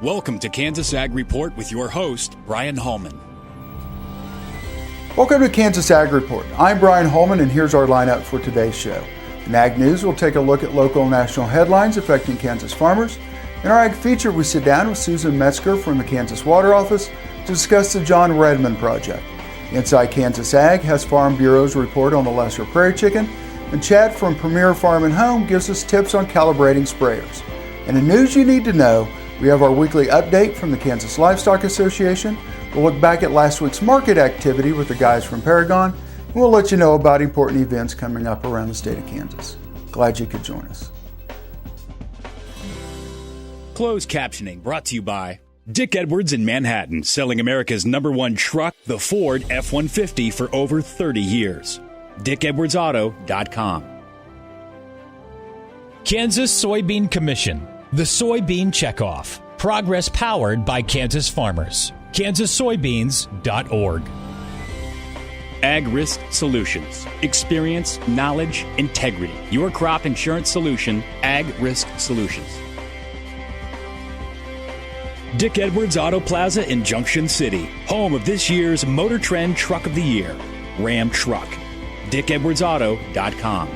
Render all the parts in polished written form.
Welcome to Kansas Ag Report with your host, Bryan Hallman. Welcome to Kansas Ag Report. I'm Bryan Hallman, and here's our lineup for today's show. In Ag News, we'll take a look at local and national headlines affecting Kansas farmers. In our Ag Feature, we sit down with Susan Metzger from the Kansas Water Office to discuss the John Redmond project. Inside Kansas Ag has Farm Bureau's report on the lesser prairie chicken, and Chad from Premier Farm and Home gives us tips on calibrating sprayers. And in news you need to know, we have our weekly update from the Kansas Livestock Association. We'll look back at last week's market activity with the guys from Paragon, and we'll let you know about important events coming up around the state of Kansas. Glad you could join us. Closed captioning brought to you by Dick Edwards in Manhattan, selling America's #1 truck, the Ford F-150, for over 30 years. DickEdwardsAuto.com. Kansas Soybean Commission, the Soybean Checkoff. Progress powered by Kansas farmers. kansassoybeans.org. Ag Risk Solutions. Experience, knowledge, integrity. Your crop insurance solution, Ag Risk Solutions. Dick Edwards Auto Plaza in Junction City, home of this year's Motor Trend Truck of the Year, Ram Truck. DickEdwardsAuto.com.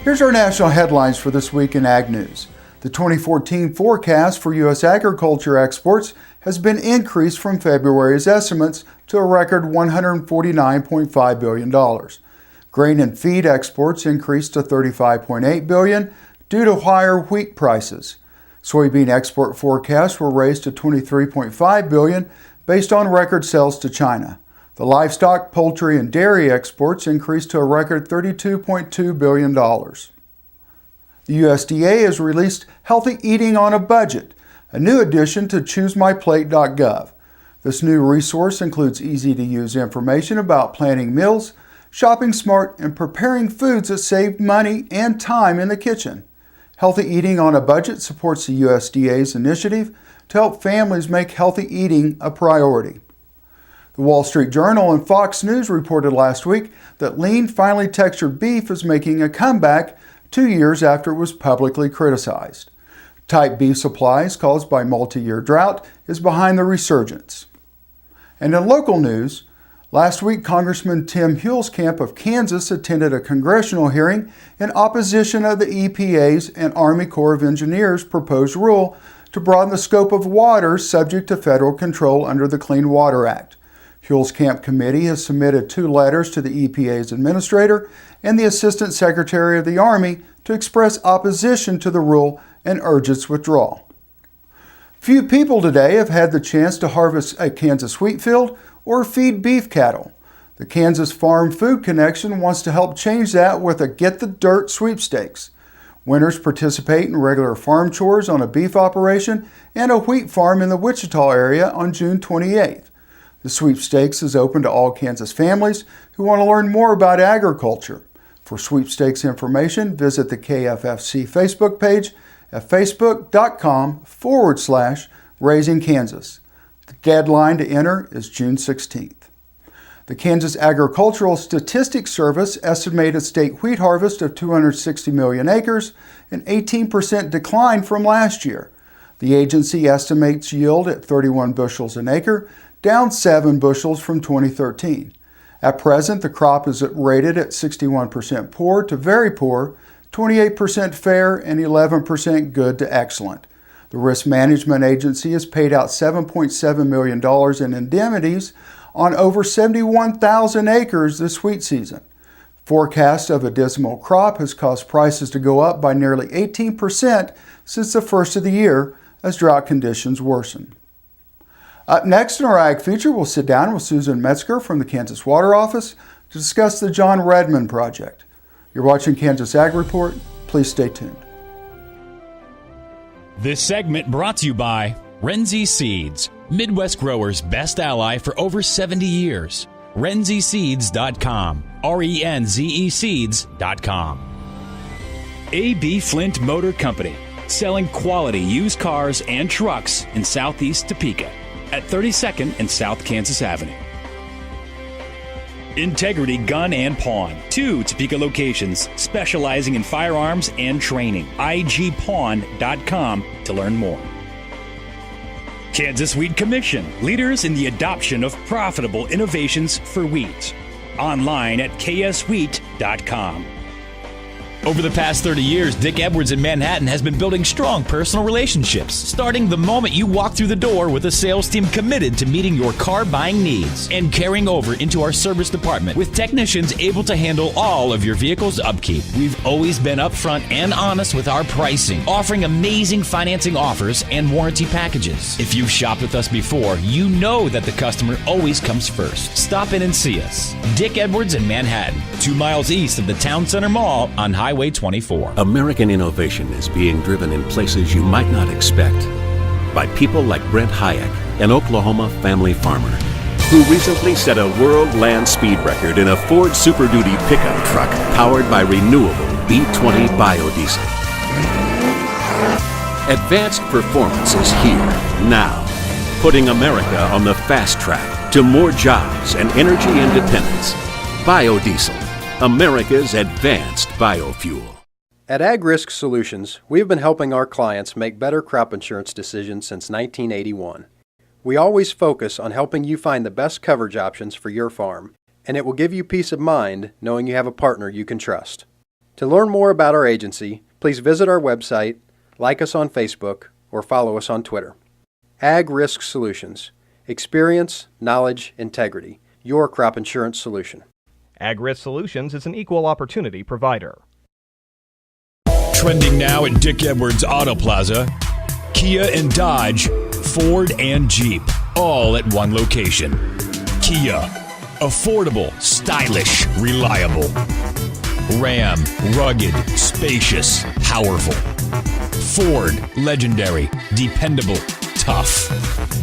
Here's our national headlines for this week in Ag News. The 2014 forecast for U.S. agriculture exports has been increased from February's estimates to a record $149.5 billion. Grain and feed exports increased to $35.8 billion due to higher wheat prices. Soybean export forecasts were raised to $23.5 billion based on record sales to China. The livestock, poultry, and dairy exports increased to a record $32.2 billion. The USDA has released Healthy Eating on a Budget, a new addition to ChooseMyPlate.gov. This new resource includes easy-to-use information about planning meals, shopping smart, and preparing foods that save money and time in the kitchen. Healthy Eating on a Budget supports the USDA's initiative to help families make healthy eating a priority. The Wall Street Journal and Fox News reported last week that lean, finely textured beef is making a comeback 2 years after it was publicly criticized. Tight beef supplies caused by multi-year drought is behind the resurgence. And in local news, last week Congressman Tim Huelskamp of Kansas attended a congressional hearing in opposition of the EPA's and Army Corps of Engineers' proposed rule to broaden the scope of water subject to federal control under the Clean Water Act. Huelskamp Committee has submitted 2 letters to the EPA's administrator and the Assistant Secretary of the Army to express opposition to the rule and urge its withdrawal. Few people today have had the chance to harvest a Kansas wheat field or feed beef cattle. The Kansas Farm Food Connection wants to help change that with a Get the Dirt sweepstakes. Winners participate in regular farm chores on a beef operation and a wheat farm in the Wichita area on June 28th. The sweepstakes is open to all Kansas families who want to learn more about agriculture. For sweepstakes information, visit the KFFC Facebook page at facebook.com/Raising Kansas. The deadline to enter is June 16th. The Kansas Agricultural Statistics Service estimated state wheat harvest of 260 million acres, an 18% decline from last year. The agency estimates yield at 31 bushels an acre, down 7 bushels from 2013. At present, the crop is rated at 61% poor to very poor, 28% fair, and 11% good to excellent. The Risk Management Agency has paid out $7.7 million in indemnities on over 71,000 acres this wheat season. Forecast of a dismal crop has caused prices to go up by nearly 18% since the first of the year as drought conditions worsen. Up next in our Ag Feature, we'll sit down with Susan Metzger from the Kansas Water Office to discuss the John Redmond project. You're watching Kansas Ag Report. Please stay tuned. This segment brought to you by Renzi Seeds, Midwest growers' best ally for over 70 years. RenziSeeds.com. RenZE Seeds.com. A.B. Flint Motor Company, selling quality used cars and trucks in Southeast Topeka at 32nd and South Kansas Avenue. Integrity Gun and Pawn, 2 Topeka locations specializing in firearms and training. igpawn.com to learn more. Kansas Wheat Commission, leaders in the adoption of profitable innovations for wheat. Online at kswheat.com. Over the past 30 years, Dick Edwards in Manhattan has been building strong personal relationships, starting the moment you walk through the door with a sales team committed to meeting your car buying needs and carrying over into our service department with technicians able to handle all of your vehicle's upkeep. We've always been upfront and honest with our pricing, offering amazing financing offers and warranty packages. If you've shopped with us before, you know that the customer always comes first. Stop in and see us. Dick Edwards in Manhattan, 2 miles east of the Town Center Mall on Highway 24. American innovation is being driven in places you might not expect by people like Brent Hayek, an Oklahoma family farmer, who recently set a world land speed record in a Ford Super Duty pickup truck powered by renewable B20 biodiesel. Advanced performance is here, now, putting America on the fast track to more jobs and energy independence. Biodiesel, America's advanced biofuel. At Ag Risk Solutions, we have been helping our clients make better crop insurance decisions since 1981. We always focus on helping you find the best coverage options for your farm, and it will give you peace of mind knowing you have a partner you can trust. To learn more about our agency, please visit our website, like us on Facebook, or follow us on Twitter. Ag Risk Solutions. Experience, knowledge, integrity. Your crop insurance solution. AgRisk Solutions is an equal opportunity provider. Trending now at Dick Edwards Auto Plaza, Kia and Dodge, Ford and Jeep, all at one location. Kia, affordable, stylish, reliable. Ram, rugged, spacious, powerful. Ford, legendary, dependable, tough.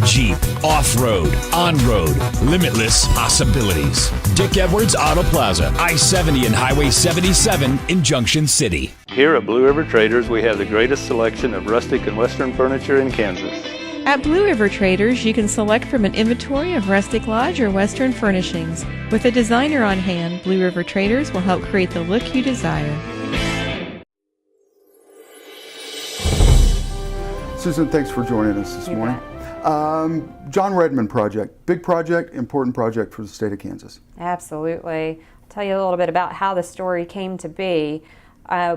Jeep, off-road, on-road, limitless possibilities. Dick Edwards Auto Plaza, I-70 and Highway 77 in Junction City. Here at Blue River Traders, we have the greatest selection of rustic and western furniture in Kansas. At Blue River Traders, you can select from an inventory of rustic lodge or western furnishings. With a designer on hand, Blue River Traders will help create the look you desire. Susan, thanks for joining us this morning. John Redmond project, big project, important project for the state of Kansas. Absolutely. I'll tell you a little bit about how the story came to be.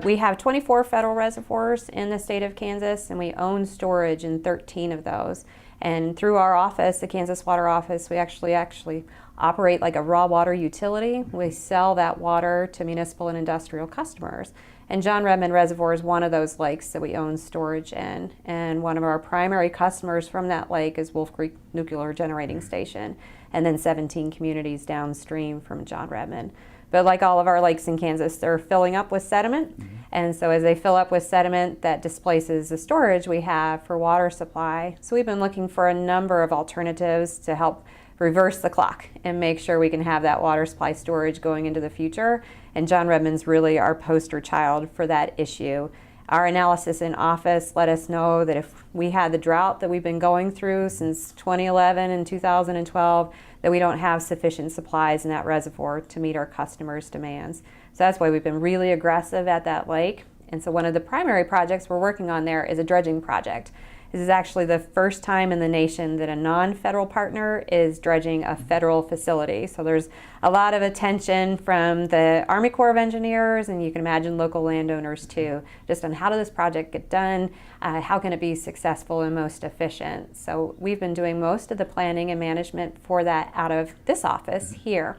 We have 24 federal reservoirs in the state of Kansas, and we own storage in 13 of those. And through our office, the Kansas Water Office, we actually operate like a raw water utility. We sell that water to municipal and industrial customers. And John Redmond Reservoir is one of those lakes that we own storage in. And one of our primary customers from that lake is Wolf Creek Nuclear Generating Station, and then 17 communities downstream from John Redmond. But like all of our lakes in Kansas, they're filling up with sediment. And so as they fill up with sediment, that displaces the storage we have for water supply. So we've been looking for a number of alternatives to help reverse the clock and make sure we can have that water supply storage going into the future. And John Redmond's really our poster child for that issue. Our analysis in office let us know that if we had the drought that we've been going through since 2011 and 2012, that we don't have sufficient supplies in that reservoir to meet our customers' demands. So that's why we've been really aggressive at that lake. And so one of the primary projects we're working on there is a dredging project. This is actually the first time in the nation that a non-federal partner is dredging a federal facility. So there's a lot of attention from the Army Corps of Engineers, and you can imagine local landowners too, just on how does this project get done, how can it be successful and most efficient. So we've been doing most of the planning and management for that out of this office here.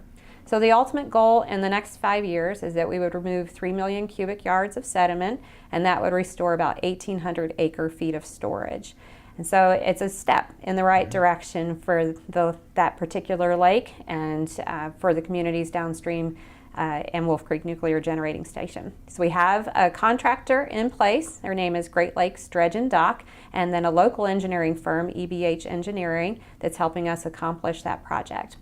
So the ultimate goal in the next 5 years is that we would remove 3 million cubic yards of sediment, and that would restore about 1,800 acre feet of storage. And so it's a step in the right direction for that particular lake and for the communities downstream and Wolf Creek Nuclear Generating Station. So we have a contractor in place. Their name is Great Lakes Dredge and Dock, and then a local engineering firm, EBH Engineering, that's helping us accomplish that project.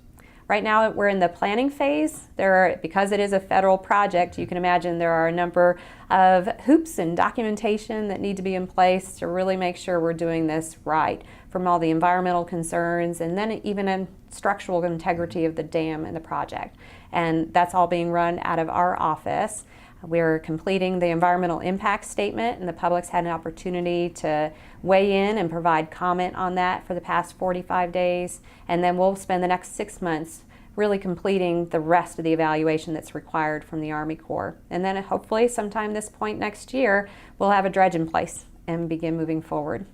Right now we're in the planning phase. Because it is a federal project, you can imagine there are a number of hoops and documentation that need to be in place to really make sure we're doing this right, from all the environmental concerns and then even in structural integrity of the dam and the project. And that's all being run out of our office. We're completing the environmental impact statement, and the public's had an opportunity to weigh in and provide comment on that for the past 45 days. And then we'll spend the next 6 months really completing the rest of the evaluation that's required from the Army Corps. And then hopefully sometime this point next year, we'll have a dredge in place and begin moving forward.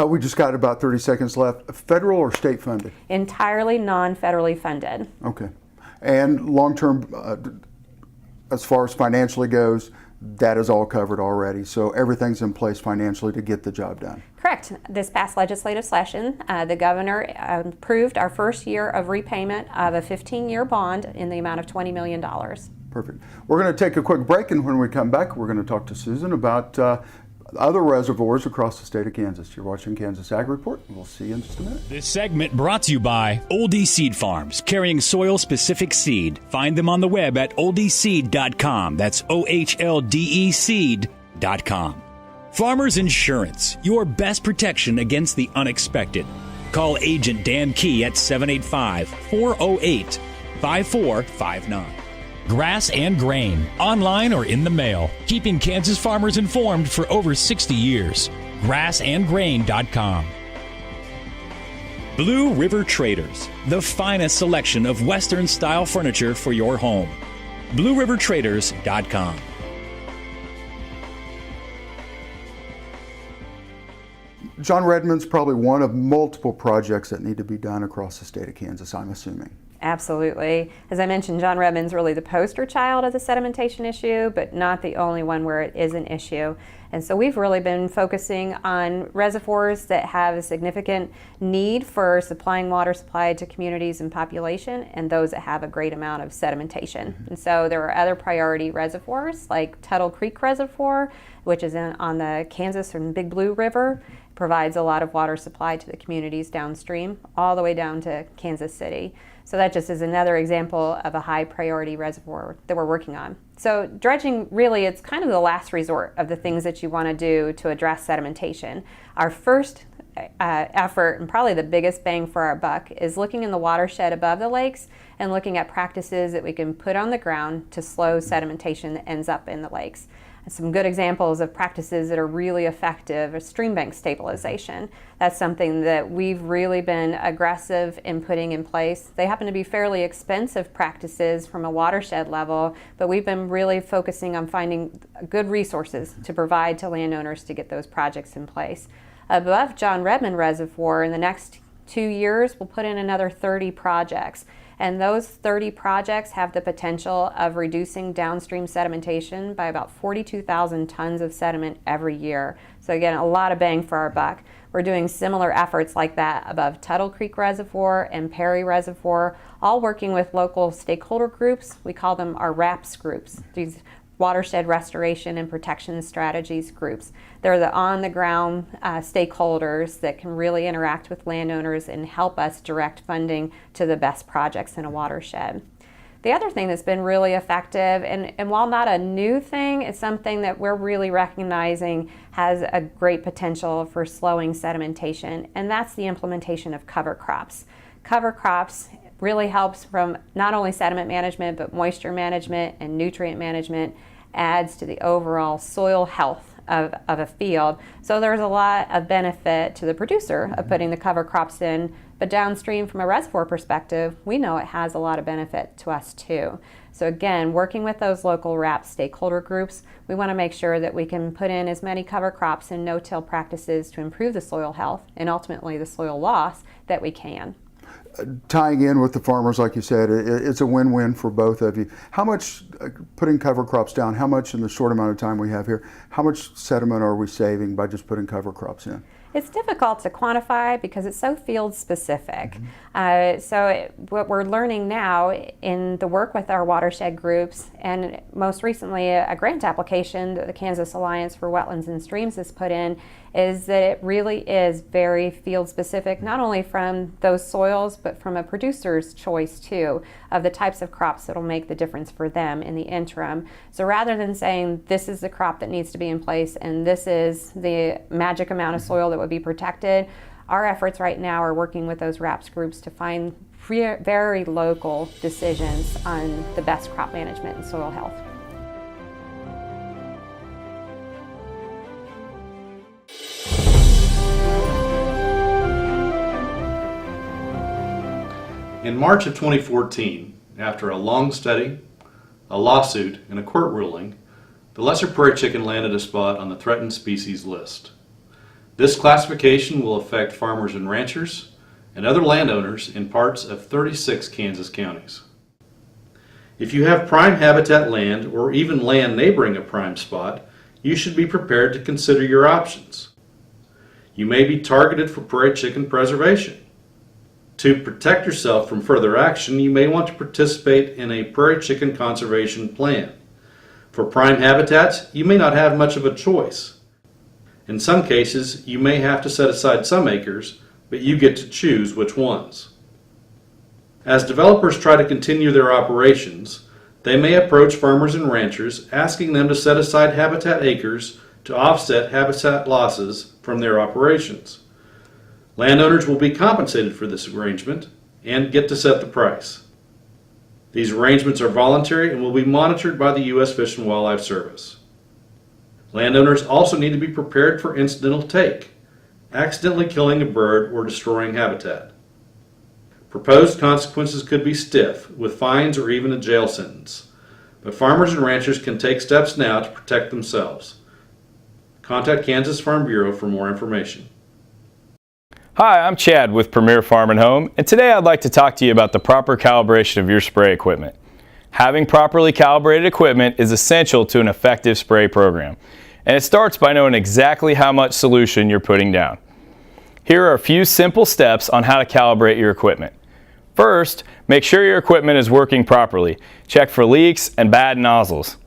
We just got about 30 seconds left. Federal or state funded? Entirely non-federally funded. Okay. And long-term, as far as financially goes, that is all covered already. So everything's in place financially to get the job done. Correct. This past legislative session, the governor approved our first year of repayment of a 15-year bond in the amount of $20 million. Perfect. We're going to take a quick break, and when we come back, we're going to talk to Susan about other reservoirs across the state of Kansas. You're watching Kansas Ag Report, and we'll see you in just a minute. This segment brought to you by Oldie Seed Farms, carrying soil-specific seed. Find them on the web at oldieseed.com. That's OHLDE seed.com. Farmers Insurance, your best protection against the unexpected. Call Agent Dan Key at 785-408-5459. Grass and Grain, online or in the mail, keeping Kansas farmers informed for over 60 years. grassandgrain.com. Blue River Traders, the finest selection of Western-style furniture for your home. BlueRiverTraders.com. John Redmond's probably one of multiple projects that need to be done across the state of Kansas, I'm assuming. Absolutely. As I mentioned, John Redmond's really the poster child of the sedimentation issue, but not the only one where it is an issue. And so we've really been focusing on reservoirs that have a significant need for supplying water supply to communities and population, and those that have a great amount of sedimentation. And so there are other priority reservoirs like Tuttle Creek Reservoir, which is on the Kansas and Big Blue River. Provides a lot of water supply to the communities downstream, all the way down to Kansas City. So that just is another example of a high priority reservoir that we're working on. So dredging, really, it's kind of the last resort of the things that you want to do to address sedimentation. Our first effort, and probably the biggest bang for our buck, is looking in the watershed above the lakes and looking at practices that we can put on the ground to slow sedimentation that ends up in the lakes. Some good examples of practices that are really effective are stream bank stabilization. That's something that we've really been aggressive in putting in place. They happen to be fairly expensive practices from a watershed level, but we've been really focusing on finding good resources to provide to landowners to get those projects in place. Above John Redmond Reservoir, in the next 2 years, we'll put in another 30 projects. And those 30 projects have the potential of reducing downstream sedimentation by about 42,000 tons of sediment every year. So again, a lot of bang for our buck. We're doing similar efforts like that above Tuttle Creek Reservoir and Perry Reservoir, all working with local stakeholder groups. We call them our RAPS groups. These Watershed Restoration and Protection Strategies groups. They're the on-the-ground stakeholders that can really interact with landowners and help us direct funding to the best projects in a watershed. The other thing that's been really effective, and while not a new thing, it's something that we're really recognizing has a great potential for slowing sedimentation, and that's the implementation of cover crops. Cover crops really helps from not only sediment management, but moisture management and nutrient management, adds to the overall soil health of a field. So there's a lot of benefit to the producer of putting the cover crops in, but downstream from a reservoir perspective, we know it has a lot of benefit to us too. So again, working with those local RAP stakeholder groups, we want to make sure that we can put in as many cover crops and no-till practices to improve the soil health and ultimately the soil loss that we can. Tying in with the farmers, like you said, it's a win-win for both of you. How much, putting cover crops down, how much in the short amount of time we have here, how much sediment are we saving by just putting cover crops in? It's difficult to quantify because it's so field specific. What we're learning now in the work with our watershed groups, and most recently a grant application that the Kansas Alliance for Wetlands and Streams has put in, is that it really is very field specific, not only from those soils, but from a producer's choice too, of the types of crops that will make the difference for them in the interim. So rather than saying this is the crop that needs to be in place and this is the magic amount of soil that would be protected, our efforts right now are working with those RAPS groups to find very local decisions on the best crop management and soil health. In March of 2014, after a long study, a lawsuit, and a court ruling, the lesser prairie chicken landed a spot on the threatened species list. This classification will affect farmers and ranchers and other landowners in parts of 36 Kansas counties. If you have prime habitat land or even land neighboring a prime spot, you should be prepared to consider your options. You may be targeted for prairie chicken preservation. To protect yourself from further action, you may want to participate in a prairie chicken conservation plan. For prime habitats, you may not have much of a choice. In some cases, you may have to set aside some acres, but you get to choose which ones. As developers try to continue their operations, they may approach farmers and ranchers asking them to set aside habitat acres to offset habitat losses from their operations. Landowners will be compensated for this arrangement and get to set the price. These arrangements are voluntary and will be monitored by the U.S. Fish and Wildlife Service. Landowners also need to be prepared for incidental take, accidentally killing a bird or destroying habitat. Proposed consequences could be stiff, with fines or even a jail sentence, but farmers and ranchers can take steps now to protect themselves. Contact Kansas Farm Bureau for more information. Hi, I'm Chad with Premier Farm and Home, and today I'd like to talk to you about the proper calibration of your spray equipment. Having properly calibrated equipment is essential to an effective spray program, and it starts by knowing exactly how much solution you're putting down. Here are a few simple steps on how to calibrate your equipment. First, make sure your equipment is working properly. Check for leaks and bad nozzles.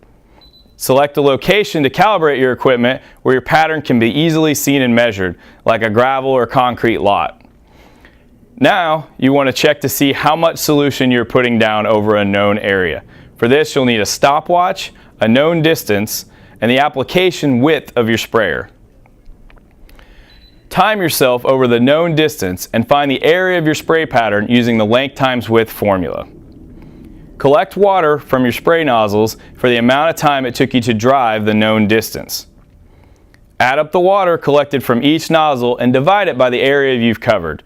Select a location to calibrate your equipment where your pattern can be easily seen and measured, like a gravel or concrete lot. Now, you want to check to see how much solution you're putting down over a known area. For this, you'll need a stopwatch, a known distance, and the application width of your sprayer. Time yourself over the known distance and find the area of your spray pattern using the length times width formula. Collect water from your spray nozzles for the amount of time it took you to drive the known distance. Add up the water collected from each nozzle and divide it by the area you've covered.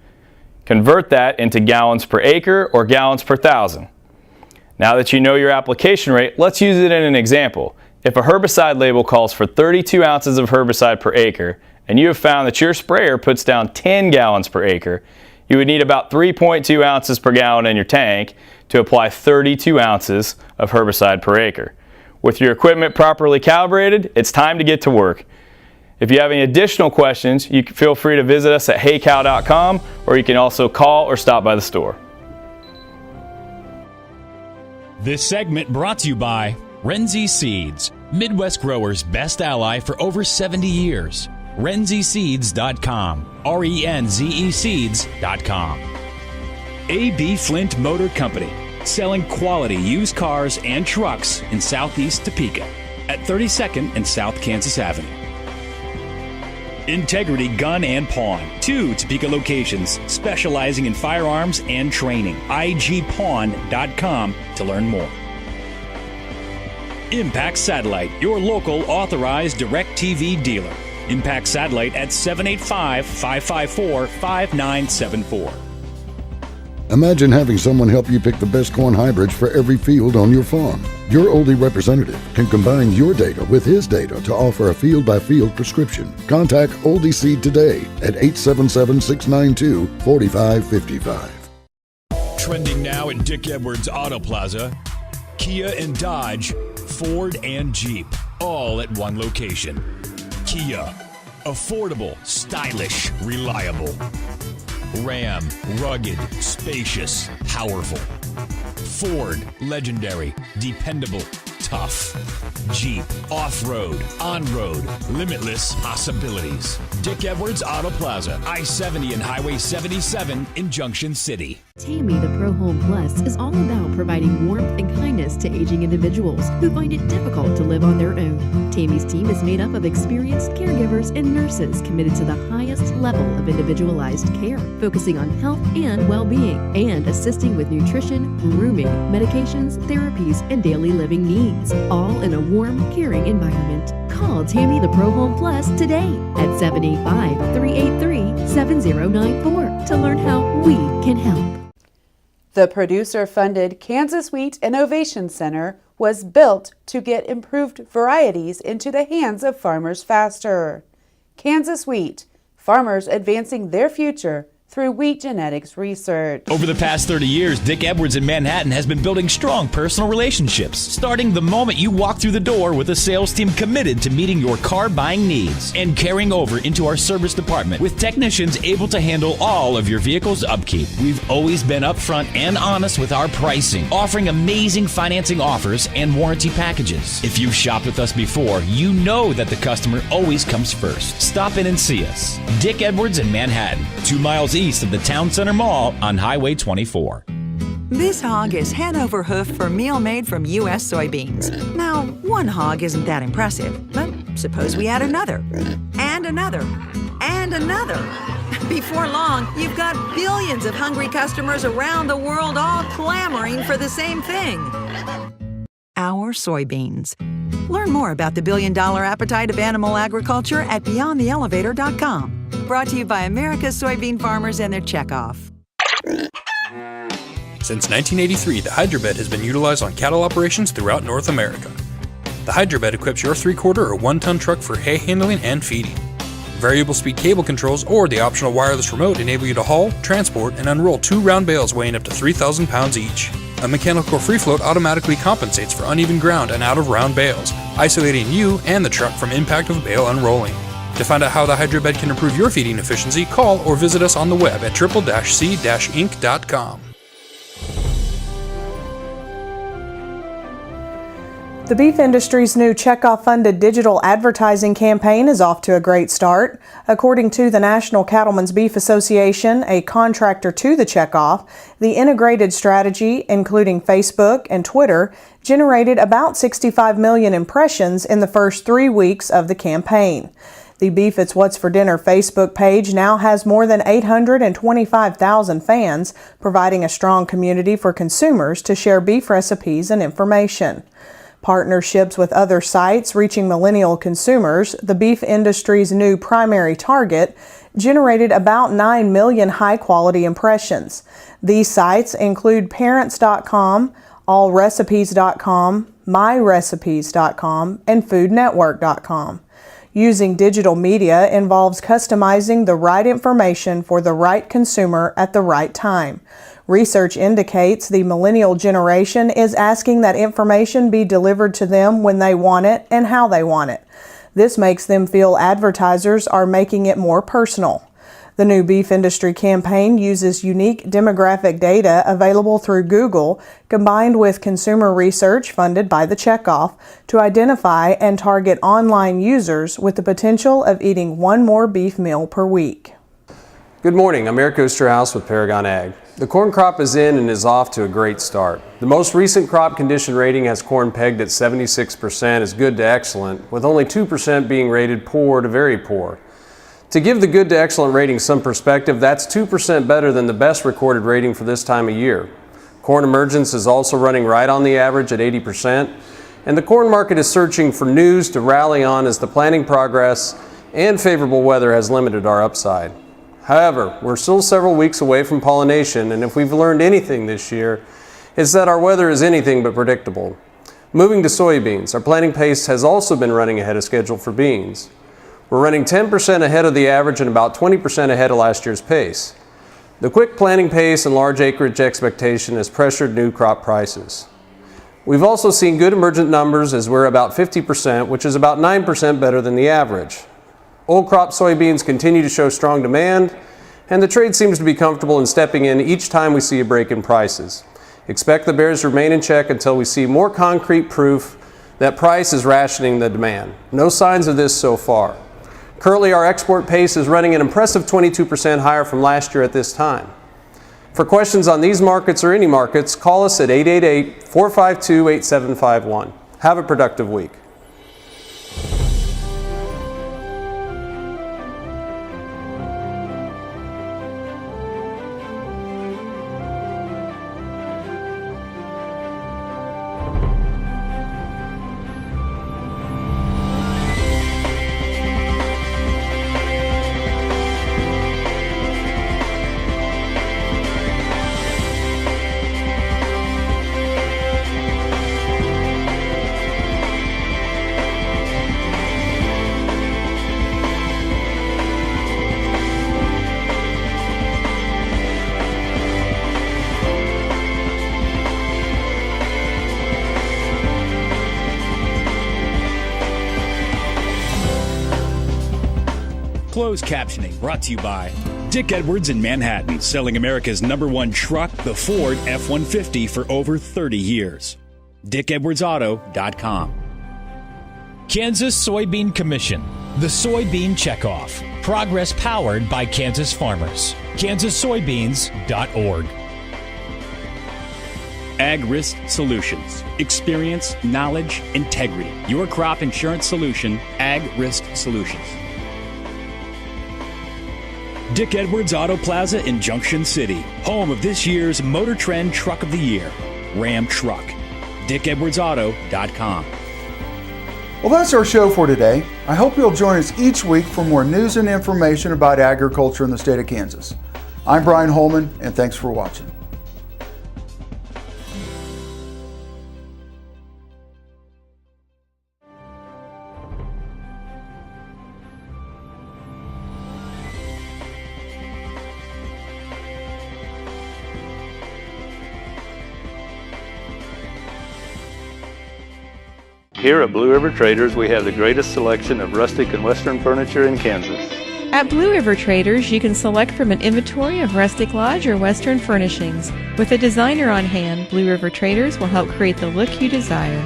Convert that into gallons per acre or gallons per thousand. Now that you know your application rate, let's use it in an example. If a herbicide label calls for 32 ounces of herbicide per acre, and you have found that your sprayer puts down 10 gallons per acre, you would need about 3.2 ounces per gallon in your tank to apply 32 ounces of herbicide per acre. With your equipment properly calibrated, it's time to get to work. If you have any additional questions, you can feel free to visit us at heycow.com, or you can also call or stop by the store. This segment brought to you by Renzi Seeds, Midwest growers' best ally for over 70 years. RenziSeeds.com, RENZE Seeds.com. A.B. Flint Motor Company, selling quality used cars and trucks in southeast Topeka at 32nd and South Kansas Avenue. Integrity Gun and Pawn, 2 Topeka locations specializing in firearms and training. IGPawn.com to learn more. Impact Satellite, your local authorized DirecTV dealer. Impact Satellite at 785-554-5974. Imagine having someone help you pick the best corn hybrids for every field on your farm. Your Oldie representative can combine your data with his data to offer a field-by-field prescription. Contact Oldie Seed today at 877-692-4555. Trending now at Dick Edwards Auto Plaza, Kia and Dodge, Ford and Jeep, all at one location. Kia, affordable, stylish, reliable. Ram, rugged, spacious, powerful. Ford, legendary, dependable, tough. Jeep, off-road, on-road, limitless possibilities. Dick Edwards Auto Plaza, I-70 and Highway 77 in Junction City. Tammy the Pro Home Plus is all about providing warmth and kindness to aging individuals who find it difficult to live on their own. Tammy's team is made up of experienced caregivers and nurses committed to the highest level of individualized care, focusing on health and well-being, and assisting with nutrition, grooming, medications, therapies, and daily living needs, all in a warm, caring environment. Call Tammy the Pro Home Plus today at 785-383-7094 to learn how we can help. The producer-funded Kansas Wheat Innovation Center was built to get improved varieties into the hands of farmers faster. Kansas Wheat, farmers advancing their future through wheat genetics research. Over the past 30 years, Dick Edwards in Manhattan has been building strong personal relationships, starting the moment you walk through the door with a sales team committed to meeting your car buying needs and carrying over into our service department with technicians able to handle all of your vehicle's upkeep. We've always been upfront and honest with our pricing, offering amazing financing offers and warranty packages. If you've shopped with us before, you know that the customer always comes first. Stop in and see us. Dick Edwards in Manhattan, 2 miles east of the Town Center Mall on Highway 24. This hog is Hanover hoof for meal made from U.S. soybeans. Now, one hog isn't that impressive, but suppose we add another, and another, and another. Before long, you've got billions of hungry customers around the world all clamoring for the same thing. Our soybeans. Learn more about the billion-dollar appetite of animal agriculture at BeyondTheElevator.com. Brought to you by America's soybean farmers and their checkoff. Since 1983, the Hydrobed has been utilized on cattle operations throughout North America. The Hydrobed equips your 3-quarter or 1-ton truck for hay handling and feeding. Variable speed cable controls or the optional wireless remote enable you to haul, transport, and unroll 2 round bales weighing up to 3,000 pounds each. A mechanical free float automatically compensates for uneven ground and out-of-round bales, isolating you and the truck from impact of bale unrolling. To find out how the Hydrobed can improve your feeding efficiency, call or visit us on the web at triple-c-inc.com. The beef industry's new checkoff-funded digital advertising campaign is off to a great start. According to the National Cattlemen's Beef Association, a contractor to the checkoff, the integrated strategy, including Facebook and Twitter, generated about 65 million impressions in the first 3 weeks of the campaign. The Beef It's What's for Dinner Facebook page now has more than 825,000 fans, providing a strong community for consumers to share beef recipes and information. Partnerships with other sites reaching millennial consumers, the beef industry's new primary target, generated about 9 million high-quality impressions. These sites include Parents.com, AllRecipes.com, MyRecipes.com, and FoodNetwork.com. Using digital media involves customizing the right information for the right consumer at the right time. Research indicates the millennial generation is asking that information be delivered to them when they want it and how they want it. This makes them feel advertisers are making it more personal. The new beef industry campaign uses unique demographic data available through Google, combined with consumer research funded by the checkoff, to identify and target online users with the potential of eating 1 more beef meal per week. Good morning, I'm Eric Osterhaus with Paragon Ag. The corn crop is in and is off to a great start. The most recent crop condition rating has corn pegged at 76% as good to excellent, with only 2% being rated poor to very poor. To give the good to excellent rating some perspective, that's 2% better than the best recorded rating for this time of year. Corn emergence is also running right on the average at 80%, and the corn market is searching for news to rally on as the planting progress and favorable weather has limited our upside. However, we're still several weeks away from pollination, and if we've learned anything this year, it's that our weather is anything but predictable. Moving to soybeans, our planting pace has also been running ahead of schedule for beans. We're running 10% ahead of the average and about 20% ahead of last year's pace. The quick planting pace and large acreage expectation has pressured new crop prices. We've also seen good emergent numbers as we're about 50%, which is about 9% better than the average. Old crop soybeans continue to show strong demand, and the trade seems to be comfortable in stepping in each time we see a break in prices. Expect the bears to remain in check until we see more concrete proof that price is rationing the demand. No signs of this so far. Currently, our export pace is running an impressive 22% higher from last year at this time. For questions on these markets or any markets, call us at 888-452-8751. Have a productive week. Closed captioning brought to you by Dick Edwards in Manhattan, selling America's #1 truck, the Ford F-150, for over 30 years. DickEdwardsAuto.com. Kansas Soybean Commission, the Soybean Checkoff. Progress powered by Kansas farmers. kansassoybeans.org. Ag Risk Solutions. Experience, knowledge, integrity. Your crop insurance solution, Ag Risk Solutions. Dick Edwards Auto Plaza in Junction City, home of this year's Motor Trend Truck of the Year, Ram Truck. DickEdwardsAuto.com. Well, that's our show for today. I hope you'll join us each week for more news and information about agriculture in the state of Kansas. I'm Bryan Hallman, and thanks for watching. Here at Blue River Traders, we have the greatest selection of rustic and western furniture in Kansas. At Blue River Traders, you can select from an inventory of rustic lodge or western furnishings. With a designer on hand, Blue River Traders will help create the look you desire.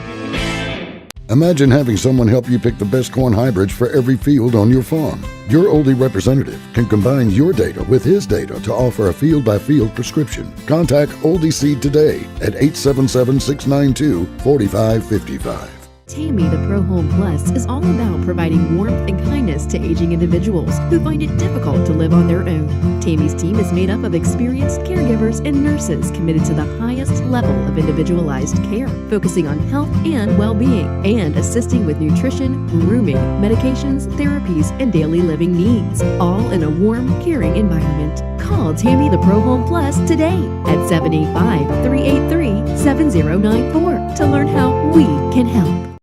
Imagine having someone help you pick the best corn hybrids for every field on your farm. Your Oldie representative can combine your data with his data to offer a field-by-field prescription. Contact Oldie Seed today at 877-692-4555. Tammy the Pro Home Plus is all about providing warmth and kindness to aging individuals who find it difficult to live on their own. Tammy's team is made up of experienced caregivers and nurses committed to the highest level of individualized care, focusing on health and well-being, and assisting with nutrition, grooming, medications, therapies, and daily living needs, all in a warm, caring environment. Call Tammy the Pro Home Plus today at 785-383-7094 to learn how we can help.